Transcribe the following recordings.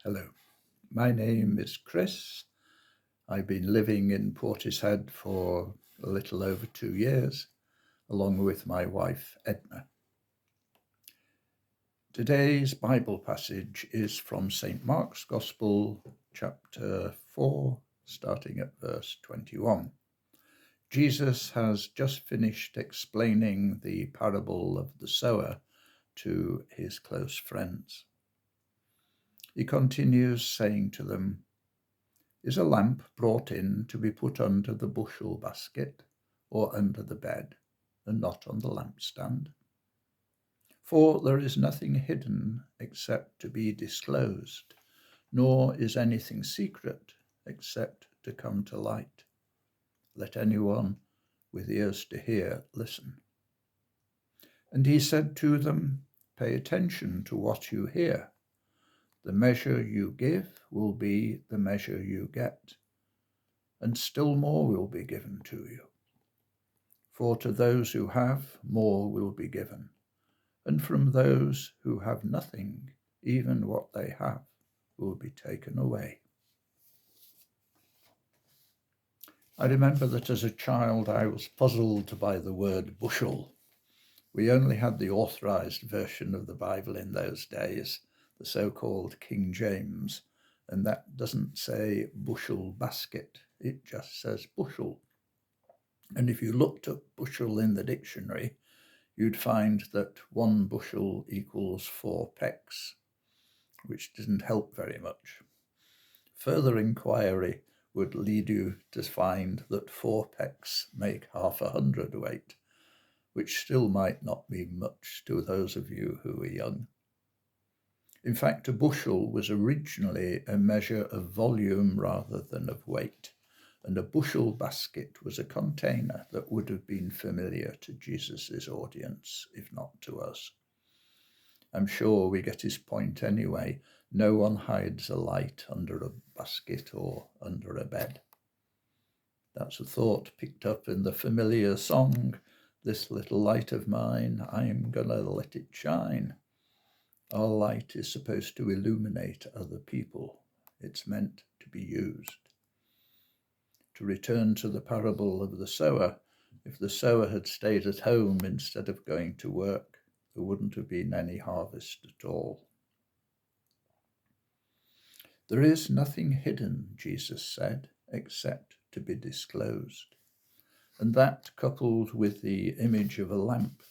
Hello, my name is Chris. I've been living in Portishead for a little over 2 years, along with my wife Edna. Today's Bible passage is from St. Mark's Gospel, chapter 4, starting at verse 21. Jesus has just finished explaining the parable of the sower to his close friends. He continues saying to them, "Is a lamp brought in to be put under the bushel basket or under the bed, and not on the lampstand? For there is nothing hidden except to be disclosed, nor is anything secret except to come to light. Let anyone with ears to hear listen." And he said to them, "Pay attention to what you hear. The measure you give will be the measure you get, and still more will be given to you. For to those who have, more will be given, and from those who have nothing, even what they have will be taken away." I remember that as a child I was puzzled by the word bushel. We only had the authorized version of the Bible in those days, the so-called King James, and that doesn't say bushel basket, it just says bushel. And if you looked up bushel in the dictionary, you'd find that 1 bushel equals 4 pecks, which didn't help very much. Further inquiry would lead you to find that 4 pecks make half a hundredweight, which still might not mean much to those of you who are young. In fact, a bushel was originally a measure of volume rather than of weight, and a bushel basket was a container that would have been familiar to Jesus' audience, if not to us. I'm sure we get his point anyway. No one hides a light under a basket or under a bed. That's a thought picked up in the familiar song, "This little light of mine, I'm gonna let it shine." Our light is supposed to illuminate other people. It's meant to be used. To return to the parable of the sower, if the sower had stayed at home instead of going to work, there wouldn't have been any harvest at all. There is nothing hidden, Jesus said, except to be disclosed. And that, coupled with the image of a lamp,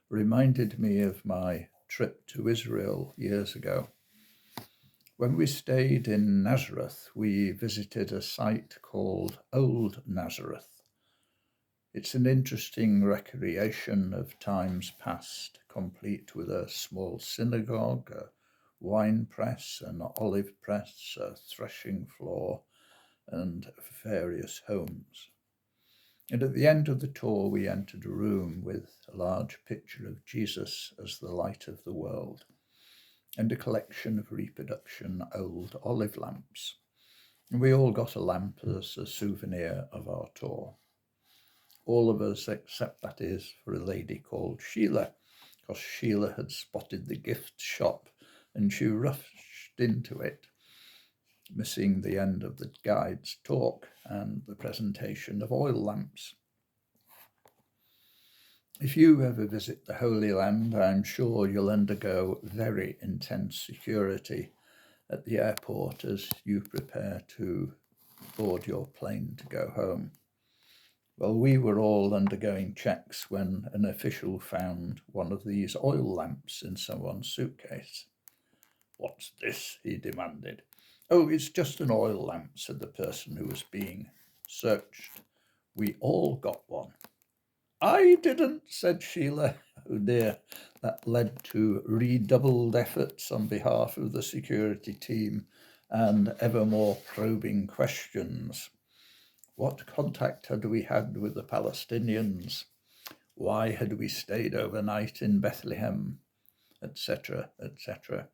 reminded me of my trip to Israel years ago. When we stayed in Nazareth, we visited a site called Old Nazareth. It's an interesting recreation of times past, complete with a small synagogue, a wine press, an olive press, a threshing floor, and various homes. And at the end of the tour, we entered a room with a large picture of Jesus as the light of the world, and a collection of reproduction old olive lamps. And we all got a lamp as a souvenir of our tour. All of us, except that is for a lady called Sheila, because Sheila had spotted the gift shop and she rushed into it, missing the end of the guide's talk and the presentation of oil lamps. If you ever visit the Holy Land, I'm sure you'll undergo very intense security at the airport as you prepare to board your plane to go home. Well, we were all undergoing checks when an official found one of these oil lamps in someone's suitcase. "What's this?" he demanded. "Oh, it's just an oil lamp," said the person who was being searched. "We all got one." "I didn't," said Sheila. Oh dear, that led to redoubled efforts on behalf of the security team and ever more probing questions. What contact had we had with the Palestinians? Why had we stayed overnight in Bethlehem? Etc., etc.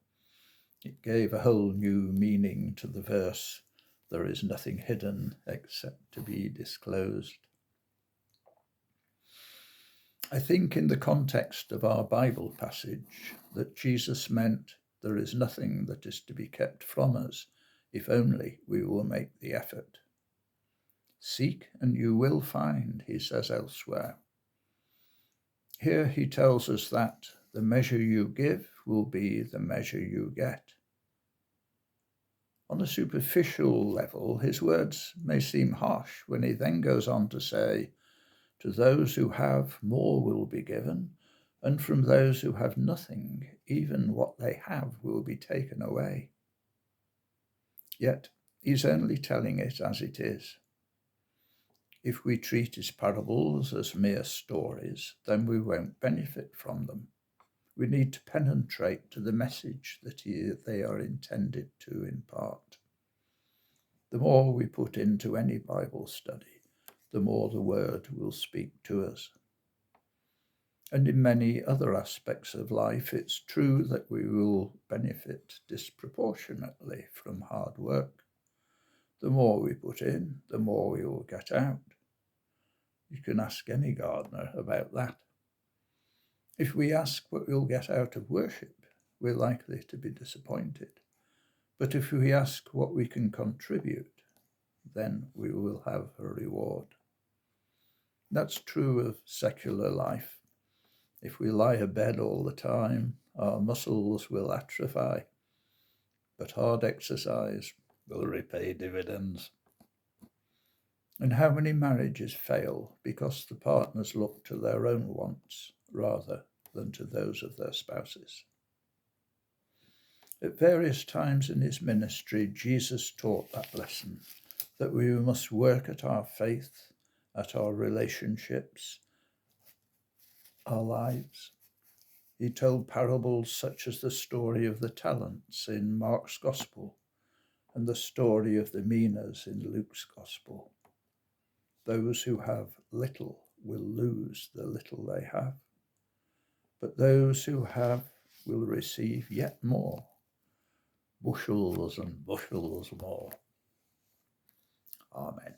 It gave a whole new meaning to the verse, "There is nothing hidden except to be disclosed." I think in the context of our Bible passage that Jesus meant there is nothing that is to be kept from us, if only we will make the effort. Seek and you will find, he says elsewhere. Here he tells us that the measure you give will be the measure you get. On a superficial level, his words may seem harsh when he then goes on to say, to those who have, more will be given, and from those who have nothing, even what they have will be taken away. Yet he's only telling it as it is. If we treat his parables as mere stories, then we won't benefit from them. We need to penetrate to the message that they are intended to impart. The more we put into any Bible study, the more the word will speak to us. And in many other aspects of life, it's true that we will benefit disproportionately from hard work. The more we put in, the more we will get out. You can ask any gardener about that. If we ask what we'll get out of worship, we're likely to be disappointed. But if we ask what we can contribute, then we will have a reward. That's true of secular life. If we lie abed all the time, our muscles will atrophy, but hard exercise will repay dividends. And how many marriages fail because the partners look to their own wants rather than to those of their spouses? At various times in his ministry, Jesus taught that lesson, that we must work at our faith, at our relationships, our lives. He told parables such as the story of the talents in Mark's Gospel and the story of the minas in Luke's Gospel. Those who have little will lose the little they have, but those who have will receive yet more, bushels and bushels more. Amen.